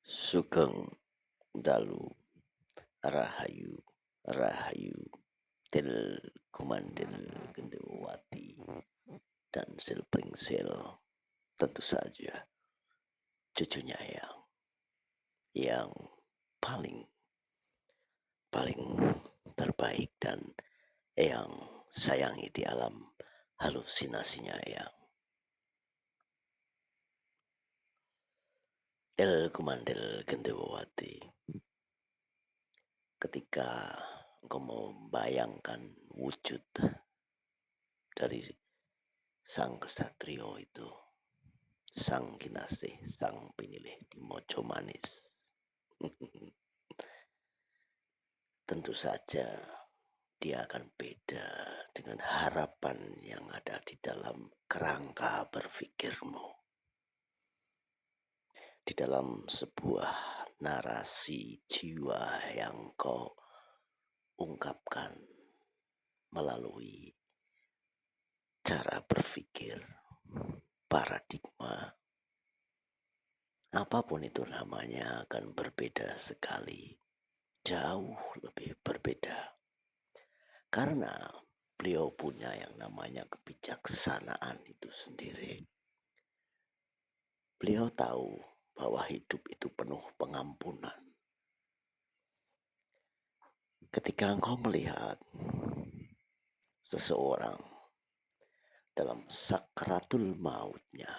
Sugeng Dalu Rahayu Rahayu Til Kumandel Gendewati dan Silpringsel, tentu saja cucunya yang paling paling terbaik dan yang sayangi di alam halusinasinya yang El Kumandel Gendewati. Ketika engkau membayangkan wujud dari sang kesatrio itu, sang kinasih, sang penilih di mojo manis, tentu saja dia akan beda dengan harapan yang ada di dalam kerangka berpikirmu, di dalam sebuah narasi jiwa yang kau ungkapkan melalui cara berpikir, paradigma, apapun itu namanya akan berbeda sekali, jauh lebih berbeda. Karena beliau punya yang namanya kebijaksanaan itu sendiri. Beliau tahu bahwa hidup itu penuh pengampunan. Ketika engkau melihat seseorang dalam sakratul mautnya,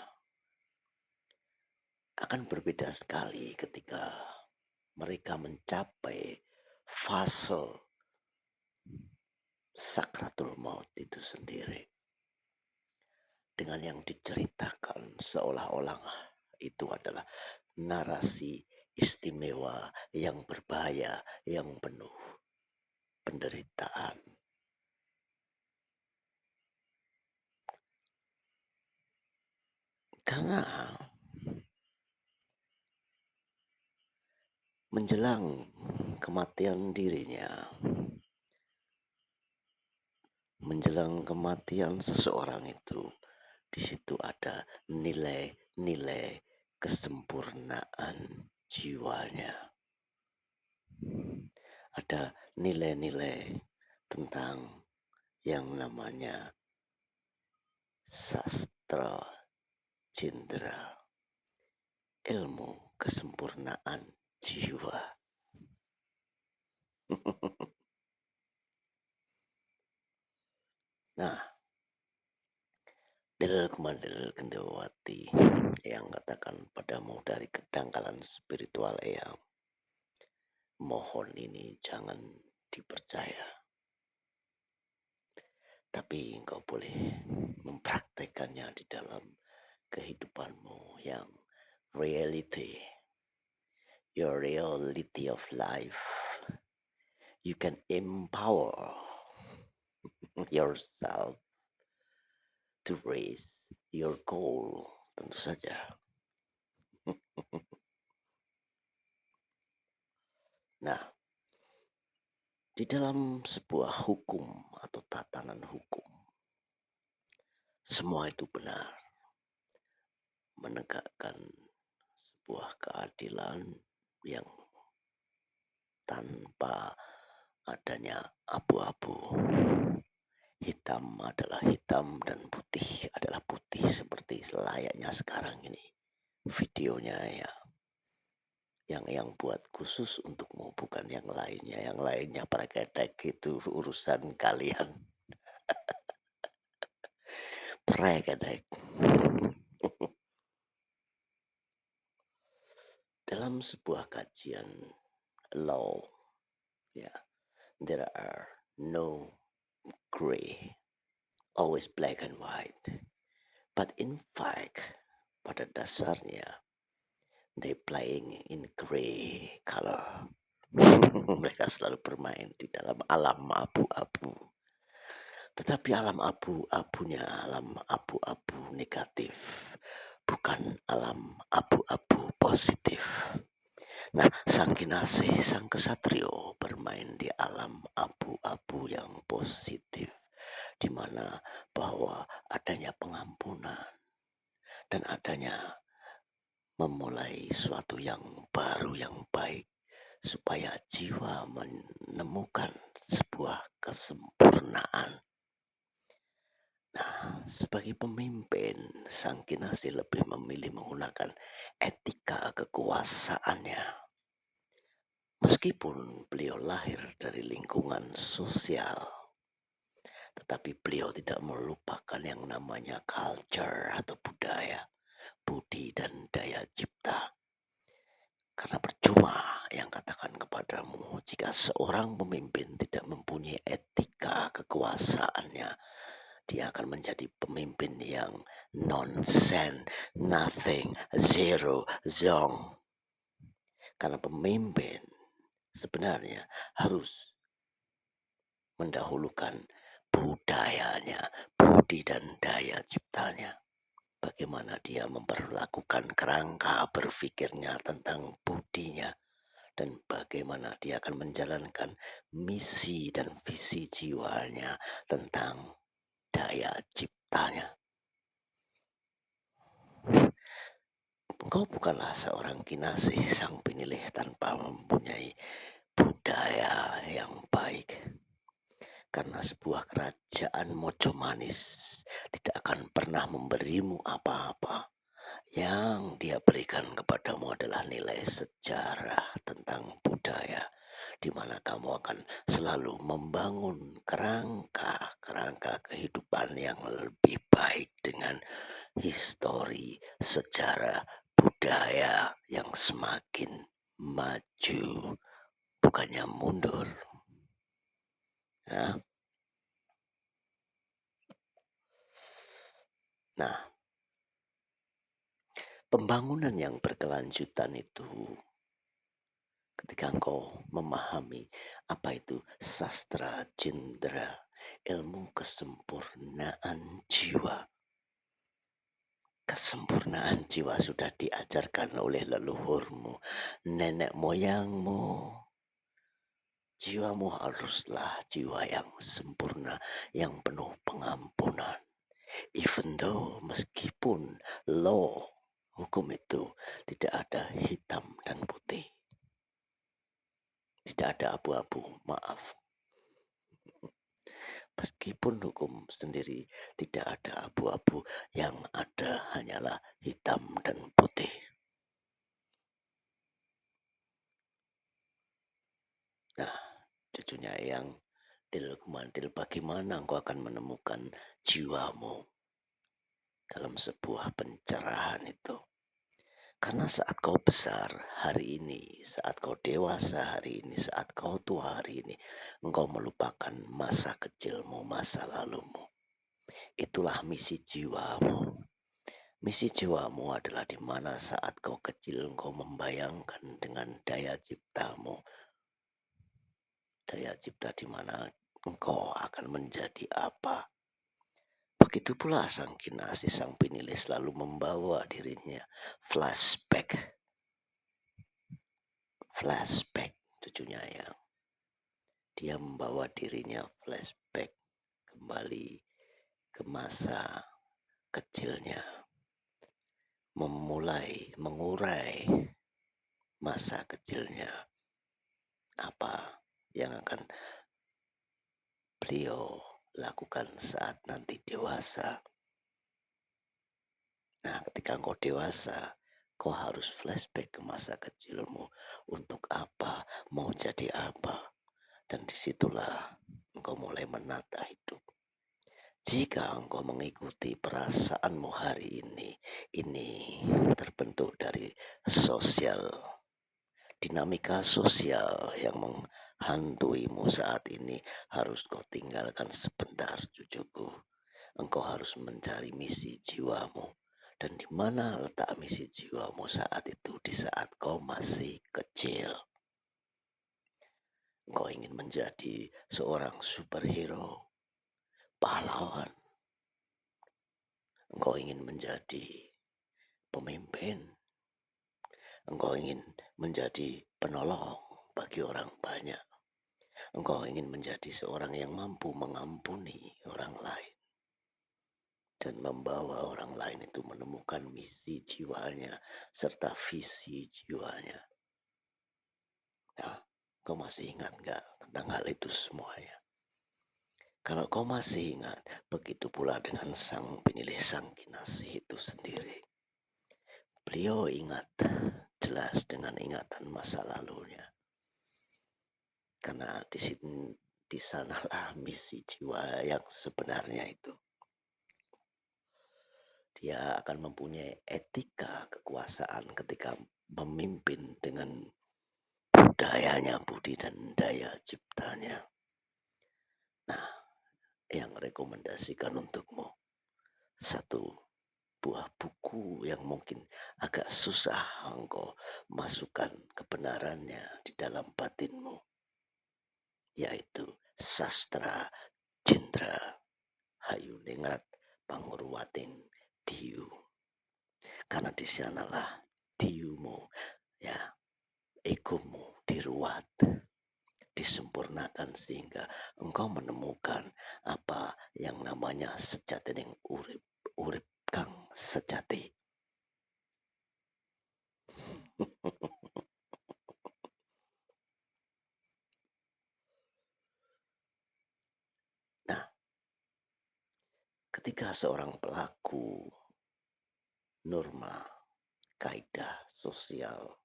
akan berbeda sekali ketika mereka mencapai fase sakratul maut itu sendiri. Dengan yang diceritakan seolah-olah itu adalah narasi istimewa yang berbahaya, yang penuh penderitaan. Karena menjelang kematian dirinya, menjelang kematian seseorang itu, di situ ada nilai-nilai kesempurnaan jiwanya. Ada nilai-nilai tentang yang namanya sastra cindera, ilmu kesempurnaan jiwa. Nah, Dalil Kumandel Gendewati yang katakan padamu dari kedangkalan spiritual yang mohon ini jangan dipercaya. Tapi engkau boleh mempraktekannya di dalam kehidupanmu yang reality, your reality of life. You can empower yourself to raise your goal, tentu saja. Nah, di dalam sebuah hukum atau tatanan hukum, semua itu benar. Menegakkan sebuah keadilan yang tanpa adanya abu-abu. Hitam adalah hitam dan putih adalah putih seperti layaknya sekarang ini. Videonya yang buat khusus untukmu, bukan yang lainnya. Yang lainnya prekedek itu urusan kalian. Prekedek. Dalam sebuah kajian law, there are no gray, always black and white. But in fact, pada dasarnya, they playing in gray color. Mereka selalu bermain di dalam alam abu-abu. Tetapi alam abu-abunya alam abu-abu negatif, bukan alam abu-abu positif. Nah, sang kinasih, sang kesatrio bermain di alam abu-abu yang positif, di mana bahwa adanya pengampunan dan adanya memulai suatu yang baru yang baik supaya jiwa menemukan sebuah kesempurnaan. Nah, sebagai pemimpin, Sang Kinasi lebih memilih menggunakan etika kekuasaannya. Meskipun beliau lahir dari lingkungan sosial, tetapi beliau tidak melupakan yang namanya culture atau budaya, budi dan daya cipta. Karena percuma yang katakan kepadamu jika seorang pemimpin tidak mempunyai etika kekuasaannya, dia akan menjadi pemimpin yang nonsense, nothing, zero, zong. Karena pemimpin sebenarnya harus mendahulukan budayanya, budi dan daya ciptanya. Bagaimana dia memperlakukan kerangka berpikirnya tentang budinya, dan bagaimana dia akan menjalankan misi dan visi jiwanya tentang daya ciptanya. Engkau bukanlah seorang kinasih sang penilih tanpa mempunyai budaya yang baik. Karena sebuah kerajaan mojo manis tidak akan pernah memberimu apa-apa. Yang dia berikan kepadamu adalah nilai sejarah tentang budaya, di mana kamu akan selalu membangun kerangka-kerangka kehidupan yang lebih baik dengan histori, sejarah, budaya yang semakin maju, bukannya mundur. Nah, nah, pembangunan yang berkelanjutan itu ketika engkau memahami apa itu sastra cindera, ilmu kesempurnaan jiwa. Kesempurnaan jiwa sudah diajarkan oleh leluhurmu, nenek moyangmu. Jiwamu haruslah jiwa yang sempurna, yang penuh pengampunan. Even though meskipun law, hukum itu tidak ada hitam dan putih. Tidak ada abu-abu, maaf. Meskipun hukum sendiri tidak ada abu-abu, yang ada hanyalah hitam dan putih. Nah, cucunya yang Mantil, bagaimana engkau akan menemukan jiwamu dalam sebuah pencerahan itu? Karena saat kau besar hari ini, saat kau dewasa hari ini, saat kau tua hari ini, engkau melupakan masa kecilmu, masa lalumu. Itulah misi jiwamu. Misi jiwamu adalah di mana saat kau kecil engkau membayangkan dengan daya ciptamu. Daya cipta di mana engkau akan menjadi apa. Begitu pula sang kinasi, sang penilih selalu membawa dirinya flashback. Flashback, cucunya yang dia membawa dirinya flashback kembali ke masa kecilnya. Memulai mengurai masa kecilnya. Apa yang akan beliau lakukan saat nanti dewasa. Nah, ketika engkau dewasa, kau harus flashback ke masa kecilmu. Untuk apa? Mau jadi apa? Dan disitulah engkau mulai menata hidup. Jika engkau mengikuti perasaanmu hari ini terbentuk dari sosial, dinamika sosial yang menghantuimu saat ini, harus kau tinggalkan sebentar, cucuku. Engkau harus mencari misi jiwamu. Dan di mana letak misi jiwamu saat itu, di saat kau masih kecil? Engkau ingin menjadi seorang superhero, pahlawan. Engkau ingin menjadi pemimpin. Engkau ingin menjadi penolong bagi orang banyak. Engkau ingin menjadi seorang yang mampu mengampuni orang lain. dan membawa orang lain itu menemukan misi jiwanya serta visi jiwanya. Nah, kau masih ingat nggak tentang hal itu semuanya? Kalau kau masih ingat, begitu pula dengan sang penilai sang kinasih itu sendiri. Beliau ingat jelas dengan ingatan masa lalunya. Karena di sanalah misi jiwa yang sebenarnya itu. Dia akan mempunyai etika kekuasaan ketika memimpin dengan budayanya, budi dan daya ciptanya. Nah, yang rekomendasikan untukmu, satu buah buku yang mungkin agak susah engkau masukkan kebenarannya di dalam batinmu, yaitu Sastra Jendra Hayuningrat Pangurwatin Diu. Karena di sanalah diumu, ya, egomu diruat, disempurnakan sehingga engkau menemukan apa yang namanya sejatining urip, urip kang sejati. Nah, ketika seorang pelaku norma kaidah sosial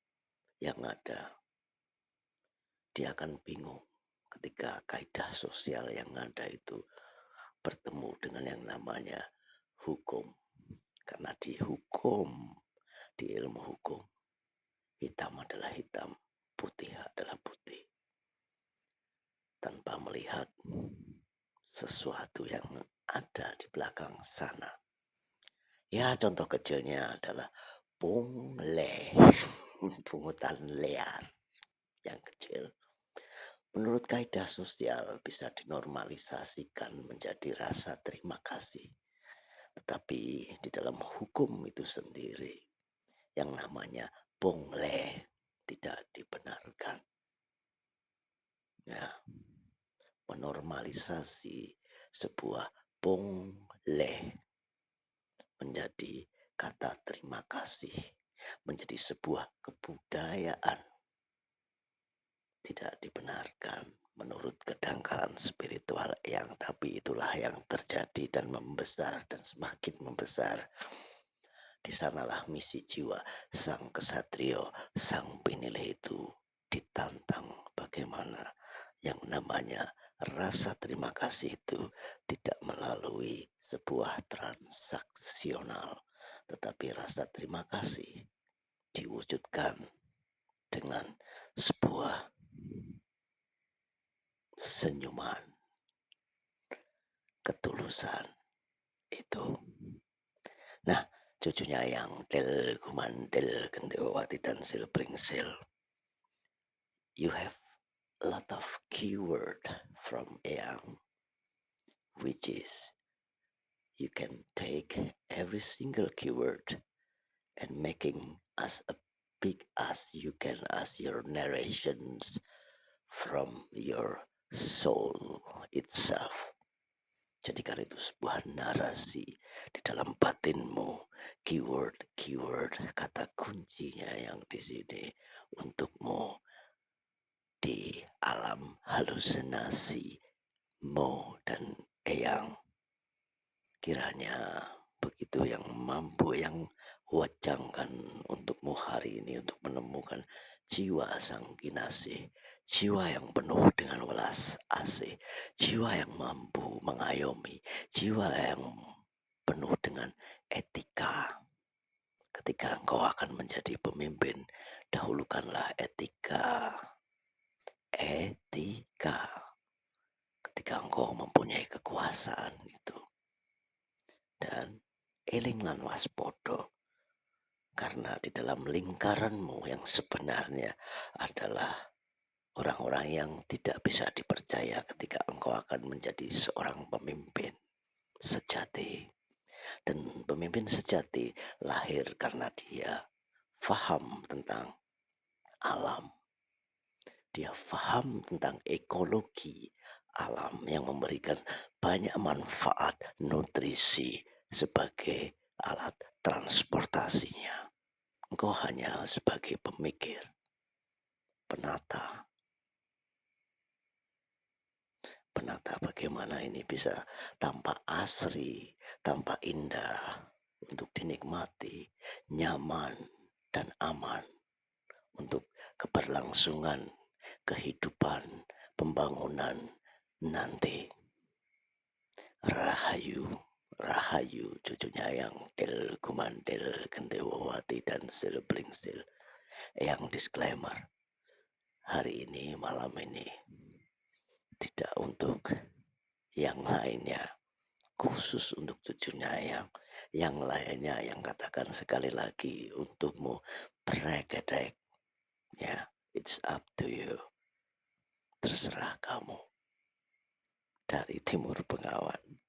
yang ada, dia akan bingung ketika kaidah sosial yang ada itu bertemu dengan yang namanya hukum. Karena di hukum, di ilmu hukum, hitam adalah hitam, putih adalah putih. Tanpa melihat sesuatu yang ada di belakang sana. Ya, contoh kecilnya adalah pungle, pungutan liar yang kecil. Menurut kaidah sosial bisa dinormalisasikan menjadi rasa terima kasih. Tetapi di dalam hukum itu sendiri, yang namanya pungle tidak dibenarkan. Ya, menormalisasi sebuah pungle menjadi kata terima kasih, menjadi sebuah kebudayaan, tidak dibenarkan menurut kedangkalan spiritual yang tapi itulah yang terjadi dan membesar dan semakin membesar. Di sanalah misi jiwa sang kesatrio, sang pinilih itu ditantang bagaimana yang namanya rasa terima kasih itu tidak melalui sebuah transaksional, tetapi rasa terima kasih diwujudkan dengan sebuah senyuman, ketulusan itu. Nah, cucunya yang Del Gumandel Gendewati dan Silpringsil, you have a lot of keyword from Eyang, which is you can take every single keyword and making as a big as you can as your narrations from your soul itself. Jadikan itu sebuah narasi di dalam batinmu, keyword kata kuncinya yang di sini untukmu di alam halusinasi Mo dan Eyang. Kiranya begitu yang mampu yang wajangkan untukmu hari ini untuk menemukan jiwa sang kinasih, jiwa yang penuh dengan welas asih, jiwa yang mampu mengayomi, jiwa yang penuh dengan etika. Ketika engkau akan menjadi pemimpin, dahulukanlah etika. Etika. Ketika engkau mempunyai kekuasaan itu. Dan eling lan waspodo, karena di dalam lingkaranmu yang sebenarnya adalah orang-orang yang tidak bisa dipercaya ketika engkau akan menjadi seorang pemimpin sejati. Dan pemimpin sejati lahir karena dia faham tentang alam. Dia faham tentang ekologi alam yang memberikan banyak manfaat nutrisi sebagai alat transportasinya. Engkau hanya sebagai pemikir, penata, penata bagaimana ini bisa tampak asri, tampak indah untuk dinikmati, nyaman dan aman untuk keberlangsungan kehidupan pembangunan nanti. Rahayu, Rahayu, cucunya yang Del Gumandel, Gendewawati dan Silblingsil. Yang disclaimer, hari ini malam ini tidak untuk yang lainnya, khusus untuk cucunya yang lainnya, yang katakan sekali lagi untukmu bregedek, ya, it's up to you, terserah kamu. Dari Timur Bengawan.